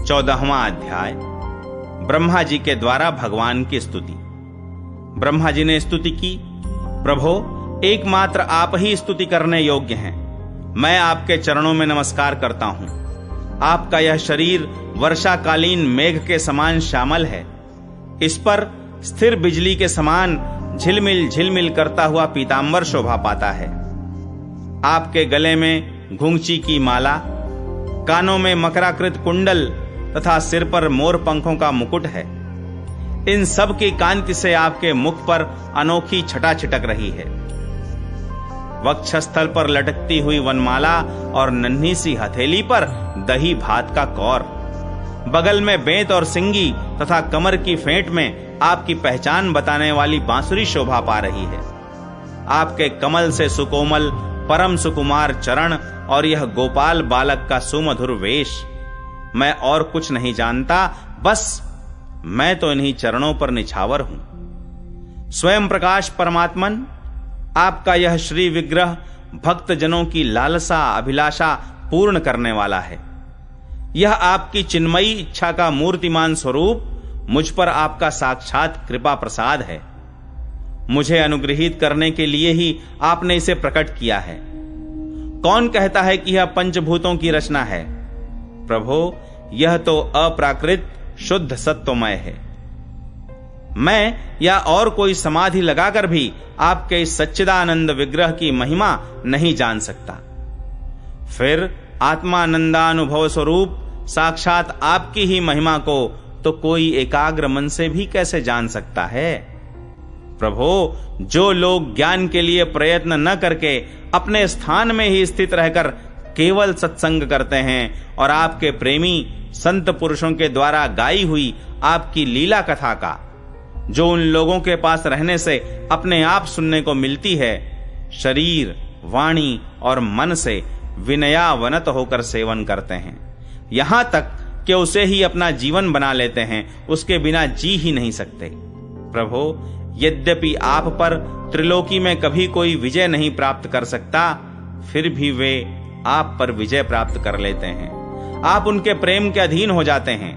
14वां अध्याय। ब्रह्मा जी के द्वारा भगवान की स्तुति। ब्रह्मा जी ने स्तुति की, प्रभो एकमात्र आप ही स्तुति करने योग्य हैं। मैं आपके चरणों में नमस्कार करता हूं। आपका यह शरीर वर्षाकालीन मेघ के समान श्यामल है। इस पर स्थिर बिजली के समान झिलमिल झिलमिल करता हुआ पीतांबर शोभा पाता है। आपके गले में घुंघची की माला, कानों में मकराकृत कुंडल तथा सिर पर मोर पंखों का मुकुट है। इन सब की कांति से आपके मुख पर अनोखी छटा छिटक रही है। वक्षस्थल पर लटकती हुई वनमाला और नन्ही सी हथेली पर दही भात का कौर, बगल में बेंत और सिंगी तथा कमर की फेंट में आपकी पहचान बताने वाली बांसुरी शोभा पा रही है। आपके कमल से सुकोमल परम सुकुमार चरण और यह गोपाल बालक का सुमधुर वेश, मैं और कुछ नहीं जानता, बस मैं तो इन्हीं चरणों पर निछावर हूं। स्वयं प्रकाश परमात्मन, आपका यह श्री विग्रह भक्त जनों की लालसा अभिलाषा पूर्ण करने वाला है। यह आपकी चिन्मयी इच्छा का मूर्तिमान स्वरूप मुझ पर आपका साक्षात कृपा प्रसाद है। मुझे अनुग्रहित करने के लिए ही आपने इसे प्रकट किया है। कौन कहता है कि यह पंचभूतों की रचना है? प्रभो, यह तो अप्राकृत शुद्ध सत्वमय है। मैं या और कोई समाधि लगाकर भी आपके इस सच्चिदानंद विग्रह की महिमा नहीं जान सकता। फिर आत्मानंदानुभव स्वरूप साक्षात आपकी ही महिमा को तो कोई एकाग्र मन से भी कैसे जान सकता है? प्रभो, जो लोग ज्ञान के लिए प्रयत्न न करके अपने स्थान में ही स्थित रहकर केवल सत्संग करते हैं और आपके प्रेमी संत पुरुषों के द्वारा गाई हुई आपकी लीला कथा का, जो उन लोगों के पास रहने से अपने आप सुनने को मिलती है, शरीर, वाणी और मन से विनयावनत होकर सेवन करते हैं, यहां तक कि उसे ही अपना जीवन बना लेते हैं, उसके बिना जी ही नहीं सकते। प्रभो, यद्यपि आप पर त्रिलोकी में कभी कोई विजय नहीं प्राप्त कर सकता, फिर भी वे आप पर विजय प्राप्त कर लेते हैं। आप उनके प्रेम के अधीन हो जाते हैं।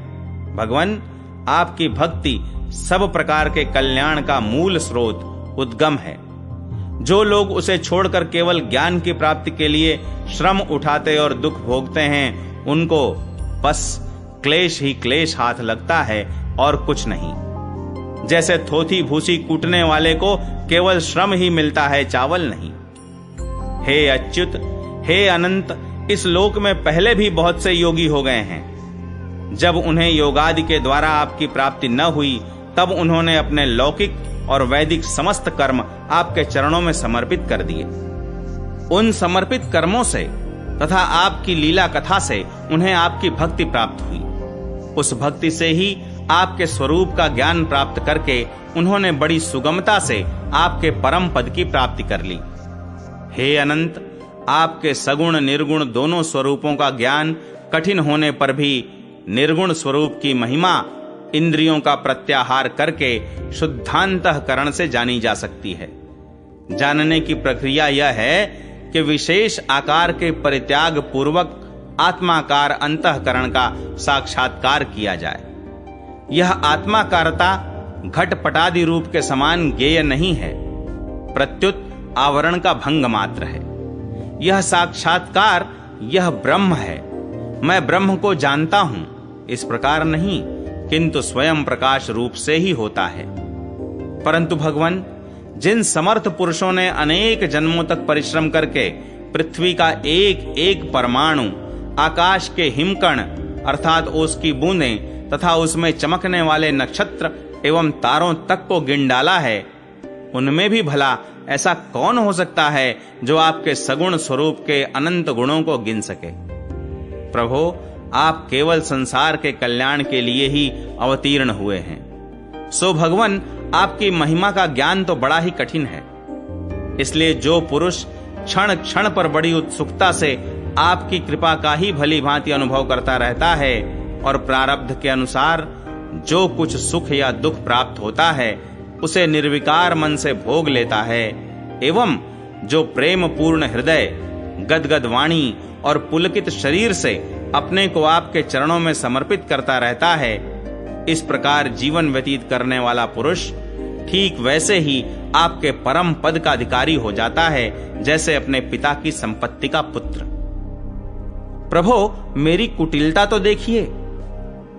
भगवान, आपकी भक्ति सब प्रकार के कल्याण का मूल स्रोत, उद्गम है। जो लोग उसे छोड़कर केवल ज्ञान की प्राप्ति के लिए श्रम उठाते और दुख भोगते हैं, उनको बस क्लेश ही क्लेश हाथ लगता है और कुछ नहीं। जैसे थोथी भूसी कूटने वाले को केवल श्रम ही मिलता है, चावल नहीं। हे अच्युत, हे अनंत, इस लोक में पहले भी बहुत से योगी हो गए हैं। जब उन्हें योगादि के द्वारा आपकी प्राप्ति न हुई, तब उन्होंने अपने लौकिक और वैदिक समस्त कर्म आपके चरणों में समर्पित कर दिए। उन समर्पित कर्मों से तथा आपकी लीला कथा से उन्हें आपकी भक्ति प्राप्त हुई। उस भक्ति से ही आपके स्वरूप का ज्ञान प्राप्त करके उन्होंने बड़ी सुगमता से आपके परम पद की प्राप्ति कर ली। हे अनंत, आपके सगुण निर्गुण दोनों स्वरूपों का ज्ञान कठिन होने पर भी निर्गुण स्वरूप की महिमा इंद्रियों का प्रत्याहार करके शुद्धांतःकरण से जानी जा सकती है। जानने की प्रक्रिया यह है कि विशेष आकार के परित्याग पूर्वक आत्माकार अंतःकरण का साक्षात्कार किया जाए। यह आत्माकारता घटपटादि रूप के समान ज्ञेय नहीं है, प्रत्युत आवरण का भंग मात्र है। यह साक्षात्कार, यह ब्रह्म है। मैं ब्रह्म को जानता हूं, इस प्रकार नहीं, किंतु स्वयं प्रकाश रूप से ही होता है। परंतु भगवान, जिन समर्थ पुरुषों ने अनेक जन्मों तक परिश्रम करके पृथ्वी का एक एक परमाणु, आकाश के हिमकण अर्थात ओस की बूंदें तथा उसमें चमकने वाले नक्षत्र एवं तारों तक को गिन डाला है, उनमें भी भला ऐसा कौन हो सकता है जो आपके सगुण स्वरूप के अनंत गुणों को गिन सके? प्रभो, आप केवल संसार के कल्याण के लिए ही अवतीर्ण हुए हैं। सो भगवान, आपकी महिमा का ज्ञान तो बड़ा ही कठिन है। इसलिए जो पुरुष क्षण क्षण पर बड़ी उत्सुकता से आपकी कृपा का ही भली भांति अनुभव करता रहता है और प्रारब्ध के अनुसार जो कुछ सुख या दुख प्राप्त होता है उसे निर्विकार मन से भोग लेता है, एवं जो प्रेम पूर्ण हृदय, गदगद वाणी और पुलकित शरीर से अपने को आपके चरणों में समर्पित करता रहता है, इस प्रकार जीवन व्यतीत करने वाला पुरुष ठीक वैसे ही आपके परम पद का अधिकारी हो जाता है जैसे अपने पिता की संपत्ति का पुत्र। प्रभो, मेरी कुटिलता तो देखिए।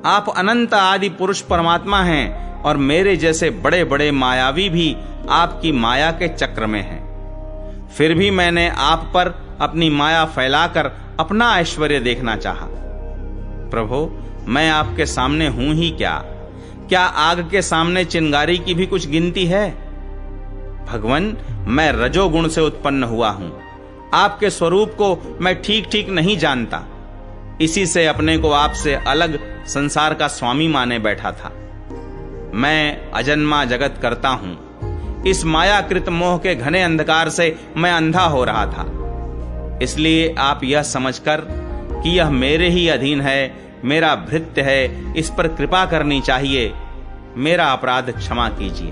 आप अनंत आदि पुरुष परमात्मा हैं और मेरे जैसे बड़े बड़े मायावी भी आपकी माया के चक्र में हैं। फिर भी मैंने आप पर अपनी माया फैलाकर अपना ऐश्वर्य देखना चाहा। प्रभो, मैं आपके सामने हूं ही क्या आग के सामने चिंगारी की भी कुछ गिनती है? भगवन, मैं रजोगुण से उत्पन्न हुआ हूं। आपके स्वरूप को मैं ठीक ठीक नहीं जानता, इसी से अपने को आपसे अलग संसार का स्वामी माने बैठा था। मैं अजन्मा जगत करता हूं। इस मायाकृत मोह के घने अंधकार से मैं अंधा हो रहा था। इसलिए आप यह समझकर कि यह मेरे ही अधीन है, मेरा भृत्य है, इस पर कृपा करनी चाहिए। मेरा अपराध क्षमा कीजिए।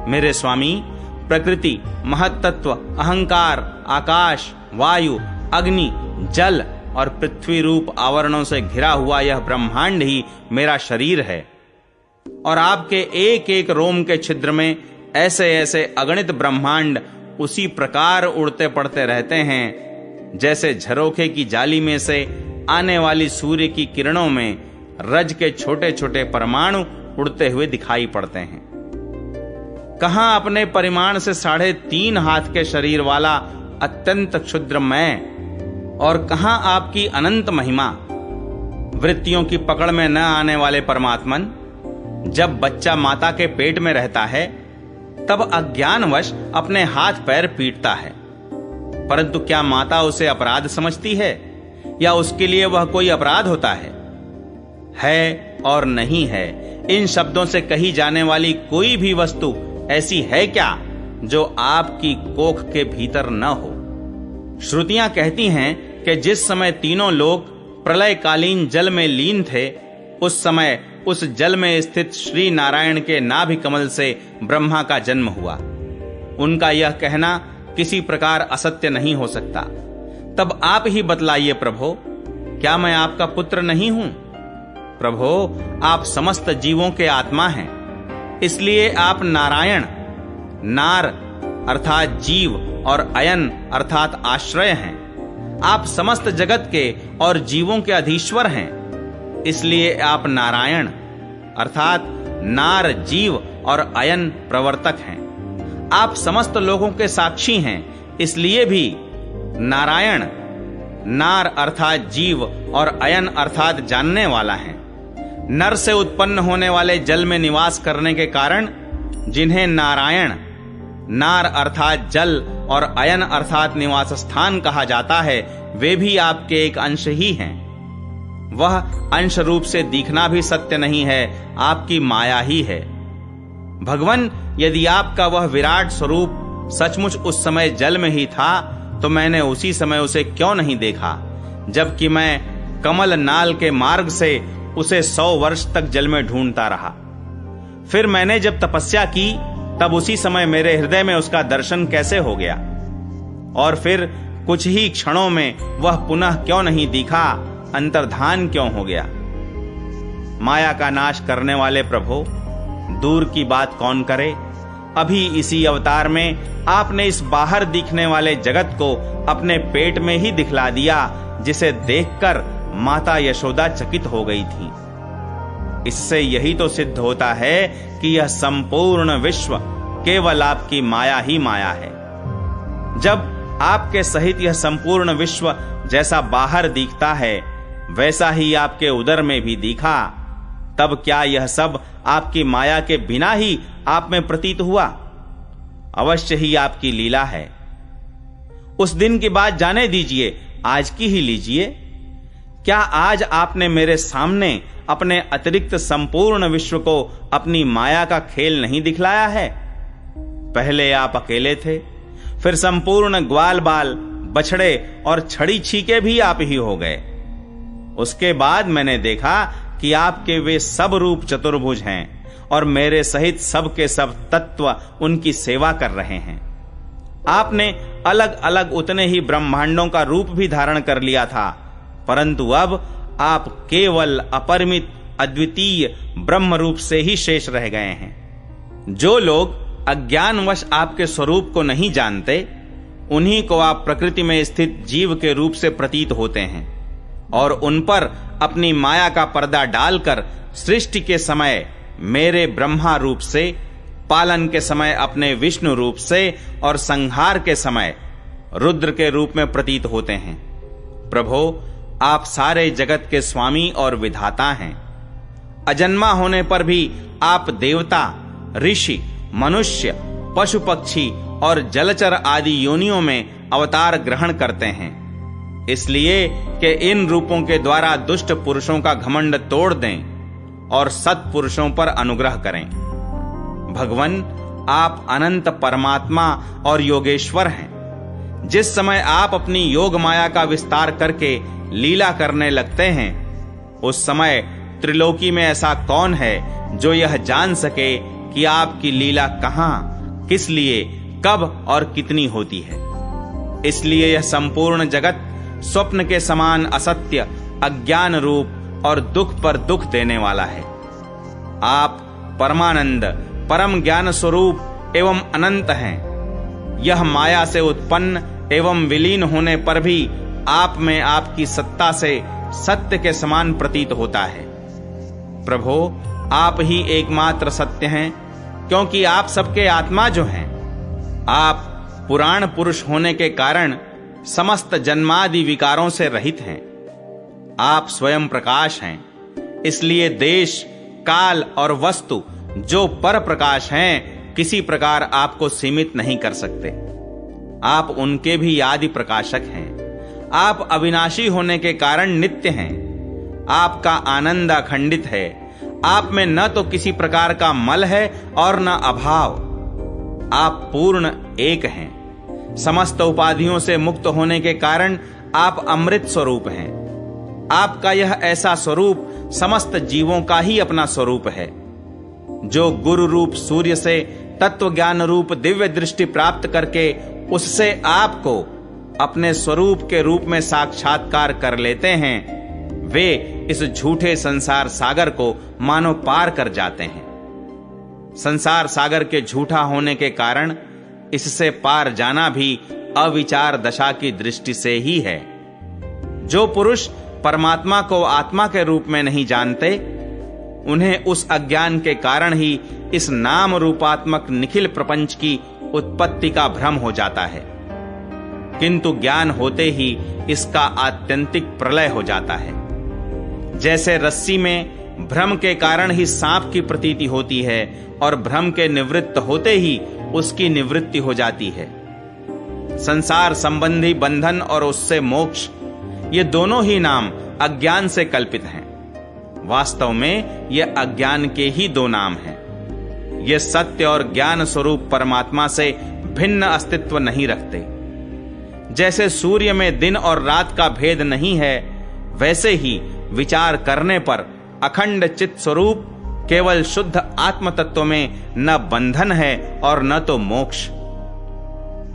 मेरे स्वामी, प्रकृति, महत्तत्व, अहंकार, आकाश, वायु, अग्नि, जल और पृथ्वी रूप आवरणों से घिरा हुआ यह ब्रह्मांड ही मेरा शरीर है और आपके एक एक रोम के छिद्र में ऐसे ऐसे अगणित ब्रह्मांड उसी प्रकार उड़ते पड़ते रहते हैं जैसे झरोखे की जाली में से आने वाली सूर्य की किरणों में रज के छोटे छोटे परमाणु उड़ते हुए दिखाई पड़ते हैं। कहां अपने परिमाण से 3.5 हाथ के शरीर वाला अत्यंत क्षुद्र मैं और कहां आपकी अनंत महिमा। वृत्तियों की पकड़ में न आने वाले परमात्मन, जब बच्चा माता के पेट में रहता है तब अज्ञानवश अपने हाथ पैर पीटता है, परंतु क्या माता उसे अपराध समझती है या उसके लिए वह कोई अपराध होता है और नहीं है। इन शब्दों से कही जाने वाली कोई भी वस्तु ऐसी है क्या जो आपकी कोख के भीतर न हो। श्रुतियां कहती हैं कि जिस समय तीनों लोग प्रलयकालीन जल में लीन थे, उस समय उस जल में स्थित श्री नारायण के नाभि कमल से ब्रह्मा का जन्म हुआ। उनका यह कहना किसी प्रकार असत्य नहीं हो सकता। तब आप ही बतलाइए प्रभो, क्या मैं आपका पुत्र नहीं हूं? प्रभो, आप समस्त जीवों के आत्मा हैं, इसलिए आप नारायण, नार अर्थात जीव और अयन अर्थात आश्रय हैं। आप समस्त जगत के और जीवों के अधीश्वर हैं, इसलिए आप नारायण अर्थात नार जीव और अयन प्रवर्तक हैं। आप समस्त लोगों के साक्षी हैं, इसलिए भी नारायण नार अर्थात जीव और अयन अर्थात जानने वाला है। नर से उत्पन्न होने वाले जल में निवास करने के कारण जिन्हें नारायण नार अर्थात जल और अयन अर्थात निवास स्थान कहा जाता है, वे भी आपके एक अंश ही हैं। वह अंश रूप से दिखना भी सत्य नहीं है, आपकी माया ही है। भगवन, यदि आपका वह विराट स्वरूप सचमुच उस समय जल में ही था तो मैंने उसी समय उसे क्यों नहीं देखा, जबकि मैं कमल नाल के मार्ग से उसे 100 वर्ष तक जल में ढूंढता रहा। फिर मैंने जब तपस्या की तब उसी समय मेरे हृदय में उसका दर्शन कैसे हो गया, और फिर कुछ ही क्षणों में वह पुनः क्यों नहीं दिखा, अंतर्धान क्यों हो गया। माया का नाश करने वाले प्रभु, दूर की बात कौन करे, अभी इसी अवतार में आपने इस बाहर दिखने वाले जगत को अपने पेट में ही दिखला दिया, जिसे देखकर माता यशोदा चकित हो गई थी। इससे यही तो सिद्ध होता है कि यह संपूर्ण विश्व केवल आपकी माया ही माया है। जब आपके सहित यह संपूर्ण विश्व जैसा बाहर दिखता है वैसा ही आपके उदर में भी दिखा, तब क्या यह सब आपकी माया के बिना ही आप में प्रतीत हुआ? अवश्य ही आपकी लीला है। उस दिन की बात जाने दीजिए, आज की ही लीजिए। क्या आज आपने मेरे सामने अपने अतिरिक्त संपूर्ण विश्व को अपनी माया का खेल नहीं दिखलाया है? पहले आप अकेले थे, फिर संपूर्ण ग्वाल बाल, बछड़े और छड़ी छीके भी आप ही हो गए। उसके बाद मैंने देखा कि आपके वे सब रूप चतुर्भुज हैं और मेरे सहित सब के सब तत्व उनकी सेवा कर रहे हैं। आपने अलग अलग उतने ही ब्रह्मांडों का रूप भी धारण कर लिया था, परंतु अब आप केवल अपरिमित अद्वितीय ब्रह्म रूप से ही शेष रह गए हैं। जो लोग अज्ञानवश आपके स्वरूप को नहीं जानते, उन्हीं को आप प्रकृति में स्थित जीव के रूप से प्रतीत होते हैं और उन पर अपनी माया का पर्दा डालकर सृष्टि के समय मेरे ब्रह्मा रूप से, पालन के समय अपने विष्णु रूप से और संहार के समय रुद्र के रूप में प्रतीत होते हैं। प्रभो, आप सारे जगत के स्वामी और विधाता हैं। अजन्मा होने पर भी आप देवता, ऋषि, मनुष्य, पशु पक्षी और जलचर आदि योनियों में अवतार ग्रहण करते हैं, इसलिए कि इन रूपों के द्वारा दुष्ट पुरुषों का घमंड तोड़ दें और सत्पुरुषों पर अनुग्रह करें। भगवन, आप अनंत परमात्मा और योगेश्वर हैं। जिस समय आप अपनी योग माया का विस्तार करके लीला करने लगते हैं, उस समय त्रिलोकी में ऐसा कौन है जो यह जान सके कि आपकी लीला कहां, किस लिए, कब और कितनी होती है। इसलिए यह संपूर्ण जगत स्वप्न के समान असत्य, अज्ञान रूप और दुख पर दुख देने वाला है। आप परमानंद, परम ज्ञान स्वरूप एवं अनंत हैं। यह माया से उत्पन्न एवं विलीन होने पर भी आप में आपकी सत्ता से सत्य के समान प्रतीत होता है। प्रभो, आप ही एकमात्र सत्य हैं, क्योंकि आप सबके आत्मा जो हैं। आप पुराण पुरुष होने के कारण समस्त जन्मादि विकारों से रहित हैं। आप स्वयं प्रकाश हैं, इसलिए देश, काल और वस्तु जो पर प्रकाश हैं, किसी प्रकार आपको सीमित नहीं कर सकते। आप उनके भी आदि प्रकाशक हैं। आप अविनाशी होने के कारण नित्य हैं। आपका आनंद अखंडित है। आप में न तो किसी प्रकार का मल है और न अभाव। आप पूर्ण एक हैं। समस्त उपाधियों से मुक्त होने के कारण आप अमृत स्वरूप हैं। आपका यह ऐसा स्वरूप समस्त जीवों का ही अपना स्वरूप है। जो गुरु रूप सूर्य से तत्व ज्ञान रूप दिव्य दृष्टि प्राप्त करके उससे आपको अपने स्वरूप के रूप में साक्षात्कार कर लेते हैं, वे इस झूठे संसार सागर को मानो पार कर जाते हैं। संसार सागर के झूठा होने के कारण इससे पार जाना भी अविचार दशा की दृष्टि से ही है। जो पुरुष परमात्मा को आत्मा के रूप में नहीं जानते, उन्हें उस अज्ञान के कारण ही इस नाम रूपात्मक निखिल प्रपंच की उत्पत्ति का भ्रम हो जाता है, किंतु ज्ञान होते ही इसका आत्यंतिक प्रलय हो जाता है। जैसे रस्सी में भ्रम के कारण ही सांप की प्रतीति होती है और भ्रम के निवृत्त होते ही उसकी निवृत्ति हो जाती है। संसार संबंधी बंधन और उससे मोक्ष, ये दोनों ही नाम अज्ञान से कल्पित हैं। वास्तव में ये अज्ञान के ही दो नाम हैं। ये सत्य और ज्ञान स्वरूप परमात्मा से भिन्न अस्तित्व नहीं रखते। जैसे सूर्य में दिन और रात का भेद नहीं है, वैसे ही विचार करने पर अखंड चित्त स्वरूप केवल शुद्ध आत्म तत्व में न बंधन है और न तो मोक्ष।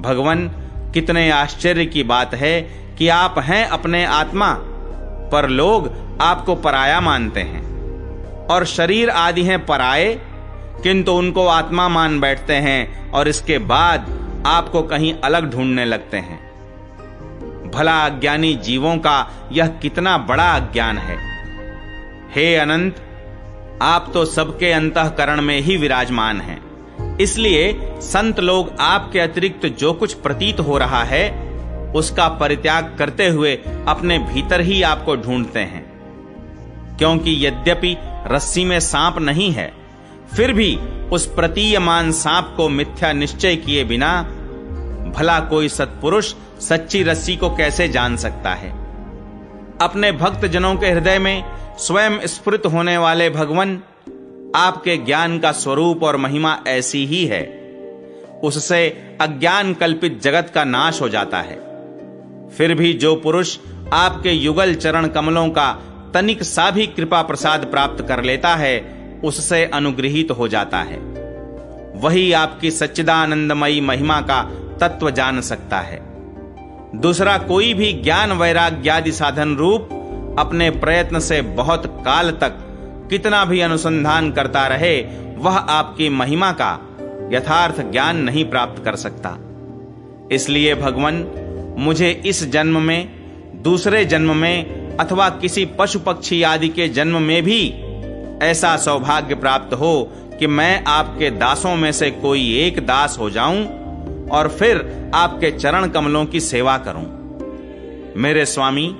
भगवान, कितने आश्चर्य की बात है कि आप हैं अपने आत्मा, पर लोग आपको पराया मानते हैं, और शरीर आदि हैं पराये, किंतु उनको आत्मा मान बैठते हैं और इसके बाद आपको कहीं अलग ढूंढने लगते हैं। भला अज्ञानी जीवों का यह कितना बड़ा अज्ञान है। हे अनंत, आप तो सबके अंतःकरण में ही विराजमान हैं। इसलिए संत लोग आपके अतिरिक्त जो कुछ प्रतीत हो रहा है, उसका परित्याग करते हुए अपने भीतर ही आपको ढूंढते हैं। क्योंकि यद्यपि रस्सी में सांप नहीं है, फिर भी उस प्रतीयमान सांप को मिथ्या निश्चय किए बिना भला कोई सत्पुरुष सच्ची रस्सी को कैसे जान सकता है। अपने भक्त जनों के हृदय में स्वयं स्फुरित होने वाले भगवन, आपके ज्ञान का स्वरूप और महिमा ऐसी ही है, उससे अज्ञान कल्पित जगत का नाश हो जाता है। फिर भी जो पुरुष आपके युगल चरण कमलों का तनिक सा भी कृपा प्रसाद प्राप्त कर लेता है, उससे अनुग्रहित हो जाता है। वही आपकी सच्चिदानंदमयी महिमा का तत्व जान सकता है। दूसरा कोई भी ज्ञान वैराग्यादि साधन रूप अपने प्रयत्न से बहुत काल तक कितना भी अनुसंधान करता रहे, वह आपकी महिमा का यथार्थ ज्ञान नहीं प्राप्त कर सकता। इसलिए भगवान, मुझे इस जन्म में, दूसरे जन्म में अथवा किसी पशु पक्षी आदि के जन्म में भी ऐसा सौभाग्य प्राप्त हो कि मैं आपके दासों में से कोई एक दास हो जाऊं और फिर आपके चरण कमलों की सेवा करूं। मेरे स्वामी,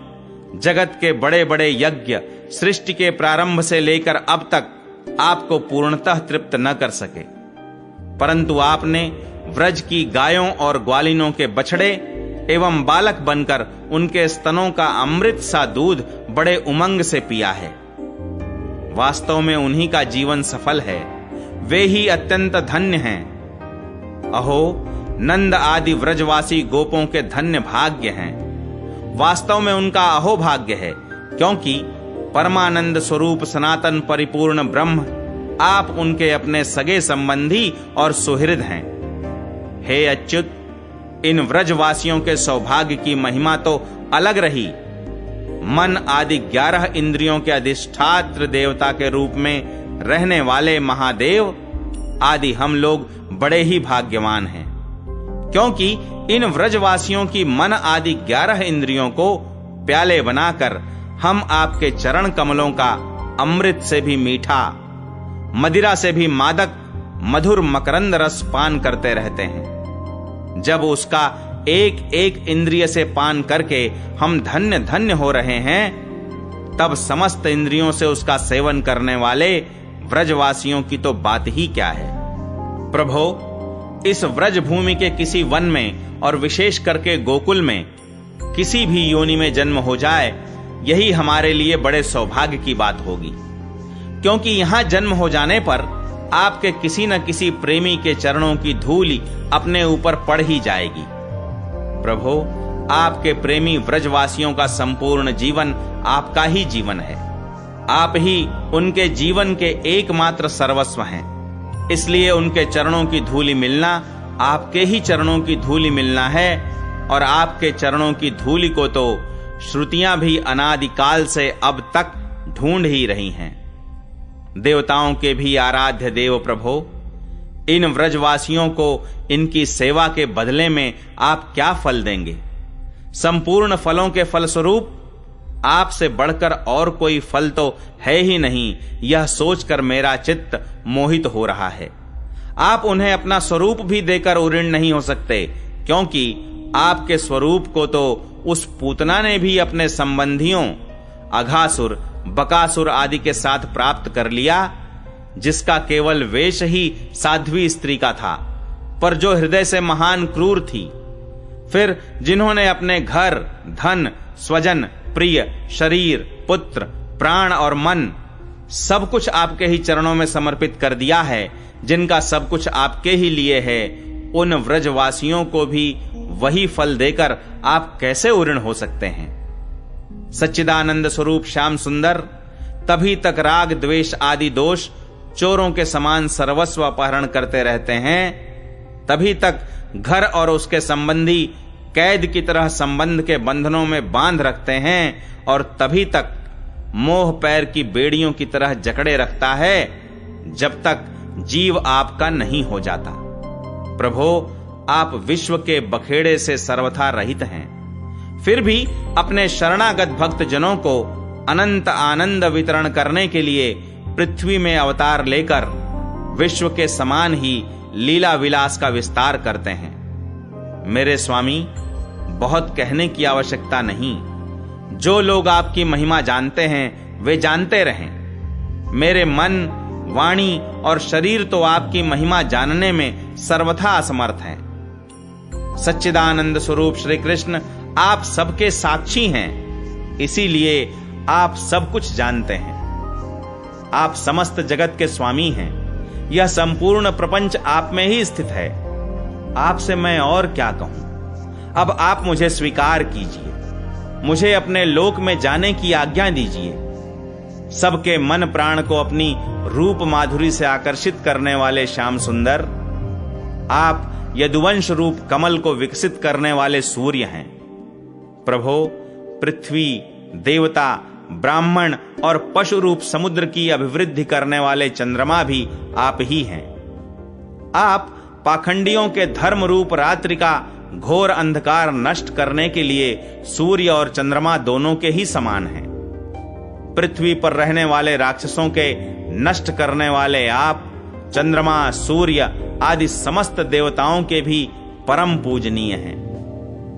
जगत के बड़े बड़े यज्ञ सृष्टि के प्रारंभ से लेकर अब तक आपको पूर्णतः तृप्त न कर सके, परंतु आपने व्रज की गायों और ग्वालिनों के बछड़े एवं बालक बनकर उनके स्तनों का अमृत सा दूध बड़े उमंग से पिया है। वास्तव में उन्हीं का जीवन सफल है, वे ही अत्यंत धन्य हैं। अहो, नंद आदि व्रजवासी गोपों के धन्य भाग्य हैं। वास्तव में उनका अहो भाग्य है, क्योंकि परमानंद स्वरूप सनातन परिपूर्ण ब्रह्म आप उनके अपने सगे संबंधी और सुहृद हैं। हे अच्युत, इन व्रजवासियों के सौभाग्य की महिमा तो अलग रही। मन आदि 11 इंद्रियों के अधिष्ठात्र देवता के रूप में रहने वाले महादेव आदि हम लोग बड़े ही भाग्यवान हैं, क्योंकि इन व्रजवासियों की मन आदि 11 इंद्रियों को प्याले बनाकर हम आपके चरण कमलों का अमृत से भी मीठा, मदिरा से भी मादक मधुर मकरंद रस पान करते रहते हैं। जब उसका एक एक इंद्रिय से पान करके हम धन्य धन्य हो रहे हैं, तब समस्त इंद्रियों से उसका सेवन करने वाले व्रजवासियों की तो बात ही क्या है। प्रभो, इस व्रज भूमि के किसी वन में और विशेष करके गोकुल में किसी भी योनि में जन्म हो जाए, यही हमारे लिए बड़े सौभाग्य की बात होगी, क्योंकि यहां जन्म हो जाने पर आपके किसी न किसी प्रेमी के चरणों की धूल अपने ऊपर पड़ ही जाएगी। प्रभो, आपके प्रेमी व्रजवासियों का संपूर्ण जीवन आपका ही जीवन है। आप ही उनके जीवन के एकमात्र सर्वस्व हैं। इसलिए उनके चरणों की धूलि मिलना आपके ही चरणों की धूलि मिलना है, और आपके चरणों की धूलि को तो श्रुतियां भी अनादिकाल से अब तक ढूंढ ही रही हैं। देवताओं के भी आराध्य देव प्रभो, इन व्रजवासियों को इनकी सेवा के बदले में आप क्या फल देंगे? संपूर्ण फलों के फलस्वरूप आपसे बढ़कर और कोई फल तो है ही नहीं, यह सोचकर मेरा चित्त मोहित हो रहा है। आप उन्हें अपना स्वरूप भी देकर उऋण नहीं हो सकते, क्योंकि आपके स्वरूप को तो उस पूतना ने भी अपने संबंधियों अघासुर, बकासुर आदि के साथ प्राप्त कर लिया, जिसका केवल वेश ही साध्वी स्त्री का था, पर जो हृदय से महान क्रूर थी। फिर जिन्होंने अपने घर, धन, स्वजन, प्रिय, शरीर, पुत्र, प्राण और मन सब कुछ आपके ही चरणों में समर्पित कर दिया है, जिनका सब कुछ आपके ही लिए है, उन व्रजवासियों को भी वही फल देकर आप कैसे उऋण हो सकते हैं? सच्चिदानंद स्वरूप श्याम सुंदर तभी तक राग द्वेष आदि दोष चोरों के समान सर्वस्व अपहरण करते रहते हैं, तभी तक घर और उसके संबंधी कैद की तरह संबंध के बंधनों में बांध रखते हैं, और तभी तक मोह पैर की बेड़ियों की तरह जकड़े रखता है, जब तक जीव आपका नहीं हो जाता। प्रभो, आप विश्व के बखेड़े से सर्वथा रहित हैं, फिर भी अपने शरणागत भक्त जनों को अनंत आनंद वितरण करने के लिए पृथ्वी में अवतार लेकर विश्व के समान ही लीला विलास का विस्तार करते हैं। मेरे स्वामी, बहुत कहने की आवश्यकता नहीं। जो लोग आपकी महिमा जानते हैं वे जानते रहें। मेरे मन, वाणी और शरीर तो आपकी महिमा जानने में सर्वथा असमर्थ हैं। सच्चिदानंद स्वरूप श्री कृष्ण आप सबके साक्षी हैं, इसीलिए आप सब कुछ जानते हैं। आप समस्त जगत के स्वामी हैं। यह संपूर्ण प्रपंच आप में ही स्थित है। आपसे मैं और क्या कहूं? अब आप मुझे स्वीकार कीजिए, मुझे अपने लोक में जाने की आज्ञा दीजिए। सबके मन प्राण को अपनी रूप माधुरी से आकर्षित करने वाले श्याम सुंदर, आप यदुवंश रूप कमल को विकसित करने वाले सूर्य हैं। प्रभो, पृथ्वी, देवता, ब्राह्मण और पशु रूप समुद्र की अभिवृद्धि करने वाले चंद्रमा भी आप ही हैं। आप पाखंडियों के धर्म रूप रात्रि का घोर अंधकार नष्ट करने के लिए सूर्य और चंद्रमा दोनों के ही समान हैं। पृथ्वी पर रहने वाले राक्षसों के नष्ट करने वाले आप चंद्रमा, सूर्य आदि समस्त देवताओं के भी परम पूजनीय हैं।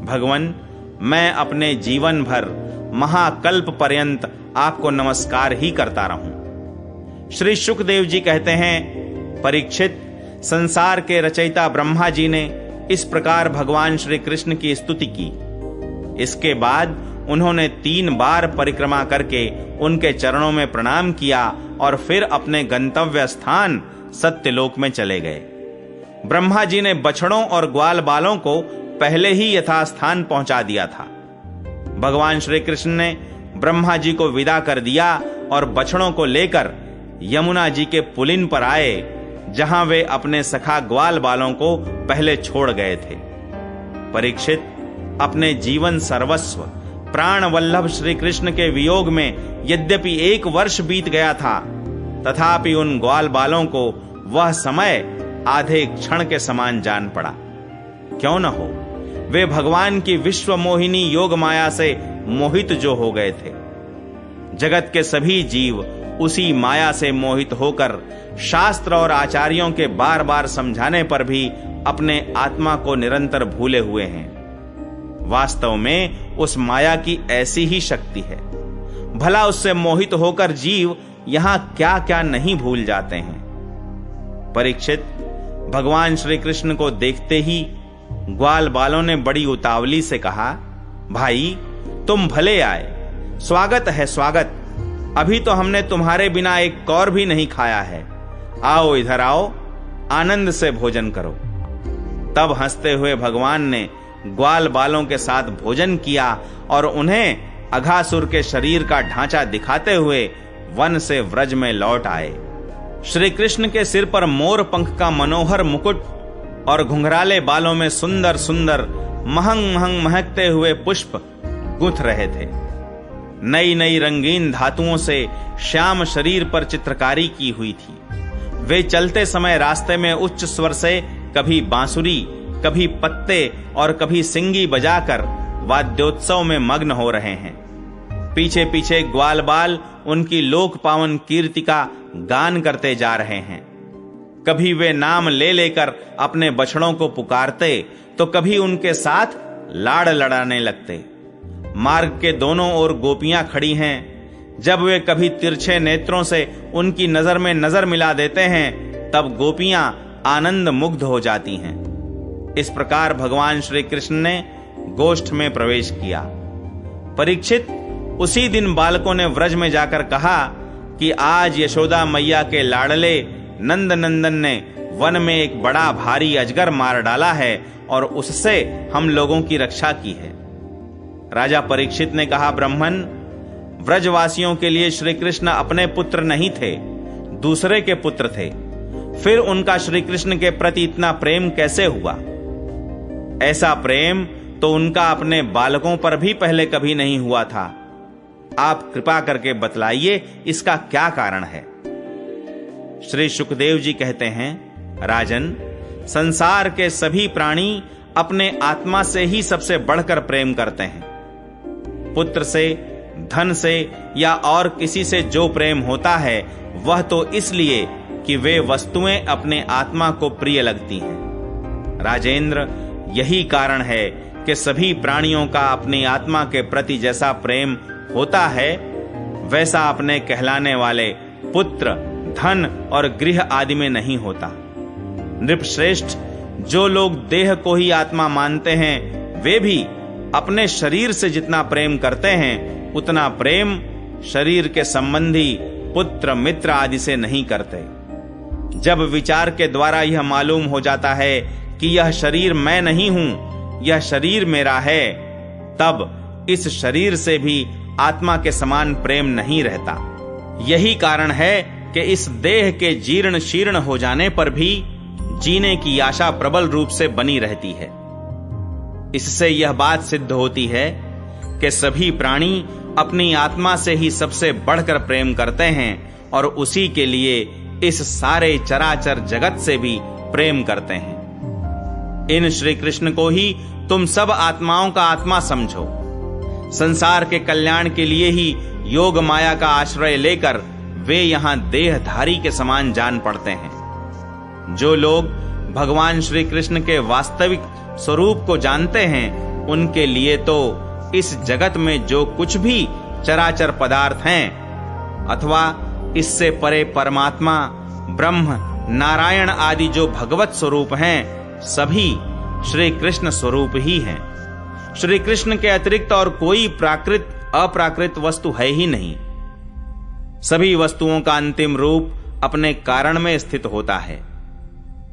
भगवन, मैं अपने जीवन भर महाकल्प पर्यंत आपको नमस्कार ही करता रहूं। श्री शुकदेव जी कहते हैं, परीक्षित, संसार के रचयिता ब्रह्मा जी ने इस प्रकार भगवान श्री कृष्ण की स्तुति की। इसके बाद उन्होंने 3 बार परिक्रमा करके उनके चरणों में प्रणाम किया और फिर अपने गंतव्य स्थान सत्यलोक में चले गए। ब्रह्मा जी ने बछड़ों और ग्वाल बालों को पहले ही यथास्थान पहुंचा दिया था। भगवान श्री कृष्ण ने ब्रह्मा जी को विदा कर दिया और बछड़ों को लेकर यमुना जी के पुलिन पर आए, जहां वे अपने सखा ग्वाल बालों को पहले छोड़ गए थे। परीक्षित, अपने जीवन सर्वस्व प्राण वल्लभ श्री कृष्ण के वियोग में यद्यपि 1 वर्ष बीत गया था, तथापि उन ग्वाल बालों को वह समय आधे क्षण के समान जान पड़ा। क्यों न हो, वे भगवान की विश्व मोहिनी योग माया से मोहित जो हो गए थे। जगत के सभी जीव उसी माया से मोहित होकर शास्त्र और आचार्यों के बार बार समझाने पर भी अपने आत्मा को निरंतर भूले हुए हैं। वास्तव में उस माया की ऐसी ही शक्ति है। भला उससे मोहित होकर जीव यहां क्या क्या नहीं भूल जाते हैं। परीक्षित, भगवान श्री कृष्ण को देखते ही ग्वाल बालों ने बड़ी उतावली से कहा, भाई, तुम भले आए, स्वागत है स्वागत। अभी तो हमने तुम्हारे बिना एक कौर भी नहीं खाया है। आओ, इधर आओ, आनंद से भोजन करो। तब हंसते हुए भगवान ने ग्वाल बालों के साथ भोजन किया और उन्हें अघासुर के शरीर का ढांचा दिखाते हुए वन से व्रज में लौट आए। श्री कृष्ण के सिर पर मोर पंख का मनोहर मुकुट और घुंघराले बालों में सुंदर सुंदर महंग महंग महकते हुए पुष्प गुंथ रहे थे। नई नई रंगीन धातुओं से श्याम शरीर पर चित्रकारी की हुई थी। वे चलते समय रास्ते में उच्च स्वर से कभी बांसुरी, कभी पत्ते और कभी सिंगी बजाकर वाद्योत्सव में मग्न हो रहे हैं। पीछे पीछे ग्वाल बाल उनकी लोक पावन कीर्ति का गान करते जा रहे हैं। कभी वे नाम ले लेकर अपने बछड़ों को पुकारते तो कभी उनके साथ लाड़ लड़ाने लगते। मार्ग के दोनों ओर गोपियां खड़ी हैं। जब वे कभी तिरछे नेत्रों से उनकी नजर में नजर मिला देते हैं, तब गोपियां आनंद मुग्ध हो जाती हैं। इस प्रकार भगवान श्री कृष्ण ने गोष्ठ में प्रवेश किया। परीक्षित, उसी दिन बालकों ने व्रज में जाकर कहा कि आज यशोदा मैया के लाडले नंद नंदन ने वन में एक बड़ा भारी अजगर मार डाला है और उससे हम लोगों की रक्षा की है। राजा परीक्षित ने कहा, ब्राह्मण, व्रजवासियों के लिए श्री कृष्ण अपने पुत्र नहीं थे, दूसरे के पुत्र थे। फिर उनका श्री कृष्ण के प्रति इतना प्रेम कैसे हुआ? ऐसा प्रेम तो उनका अपने बालकों पर भी पहले कभी नहीं हुआ था। आप कृपा करके बतलाइए, इसका क्या कारण है? श्री शुकदेव जी कहते हैं, राजन, संसार के सभी प्राणी अपने आत्मा से ही सबसे बढ़कर प्रेम करते हैं। पुत्र से, धन से या और किसी से जो प्रेम होता है, वह तो इसलिए कि वे वस्तुएं अपने आत्मा को प्रिय लगती हैं। राजेंद्र, यही कारण है कि सभी प्राणियों का अपनी आत्मा के प्रति जैसा प्रेम होता है, वैसा अपने कहलाने वाले पुत्र, धन और गृह आदि में नहीं होता। नृपश्रेष्ठ, जो लोग देह को ही आत्मा मानते हैं, वे भी अपने शरीर से जितना प्रेम करते हैं, उतना प्रेम शरीर के संबंधी पुत्र, मित्र आदि से नहीं करते। जब विचार के द्वारा यह मालूम हो जाता है कि यह शरीर मैं नहीं हूं, यह शरीर मेरा है, तब इस शरीर से भी आत्मा के समान प्रेम नहीं रहता। यही कारण है कि इस देह के जीर्ण शीर्ण हो जाने पर भी जीने की आशा प्रबल रूप से बनी रहती है। इससे यह बात सिद्ध होती है कि सभी प्राणी अपनी आत्मा से ही सबसे बढ़कर प्रेम करते हैं और उसी के लिए इस सारे चराचर जगत से भी प्रेम करते हैं। इन श्री कृष्ण को ही तुम सब आत्माओं का आत्मा समझो। संसार के कल्याण के लिए ही योग माया का आश्रय लेकर वे यहां देहधारी के समान जान पड़ते हैं। जो लोग भगवान श्री कृष्ण के वास्तविक स्वरूप को जानते हैं, उनके लिए तो इस जगत में जो कुछ भी चराचर पदार्थ हैं अथवा इससे परे परमात्मा, ब्रह्म, नारायण आदि जो भगवत स्वरूप हैं, सभी श्री कृष्ण स्वरूप ही हैं। श्री कृष्ण के अतिरिक्त और कोई प्राकृत अप्राकृत वस्तु है ही नहीं। सभी वस्तुओं का अंतिम रूप अपने कारण में स्थित होता है।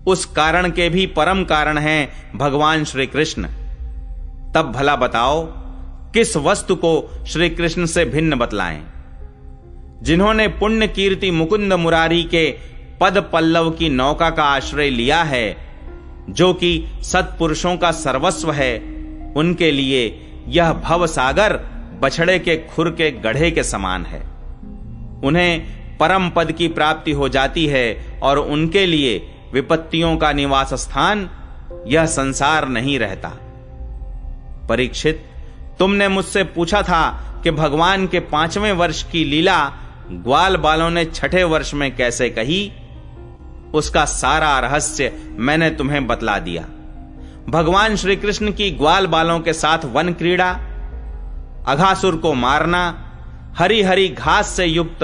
उस कारण के भी परम कारण हैं भगवान श्री कृष्ण। तब भला बताओ किस वस्तु को श्री कृष्ण से भिन्न बतलाएं? जिन्होंने पुण्य कीर्ति मुकुंद मुरारी के पद पल्लव की नौका का आश्रय लिया है, जो कि सत्पुरुषों का सर्वस्व है, उनके लिए यह भव सागर बछड़े के खुर के गढ़े के समान है। उन्हें परम पद की प्राप्ति हो जाती है और उनके लिए विपत्तियों का निवास स्थान यह संसार नहीं रहता। परीक्षित, तुमने मुझसे पूछा था कि भगवान के 5वें वर्ष की लीला ग्वाल बालों ने 6ठे वर्ष में कैसे कही। उसका सारा रहस्य मैंने तुम्हें बतला दिया। भगवान श्री कृष्ण की ग्वाल बालों के साथ वन क्रीड़ा, अघासुर को मारना, हरी हरी घास से युक्त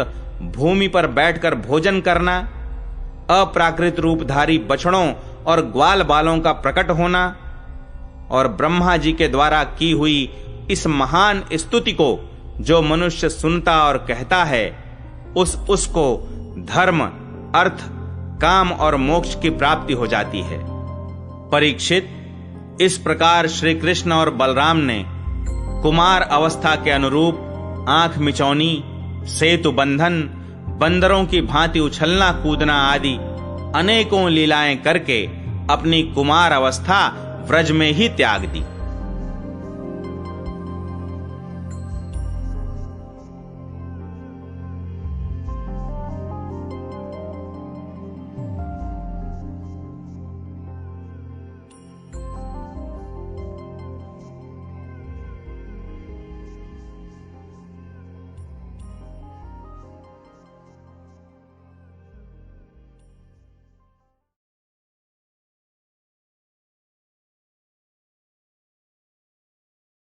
भूमि पर बैठकर भोजन करना, अप्राकृत रूपधारी बछड़ों और ग्वाल बालों का प्रकट होना और ब्रह्मा जी के द्वारा की हुई इस महान स्तुति को जो मनुष्य सुनता और कहता है, उसको धर्म, अर्थ, काम और मोक्ष की प्राप्ति हो जाती है। परीक्षित, इस प्रकार श्री कृष्ण और बलराम ने कुमार अवस्था के अनुरूप आंख मिचौनी, सेतु बंधन, बंदरों की भांति उछलना कूदना आदि अनेकों लीलाएं करके अपनी कुमार अवस्था व्रज में ही त्याग दी।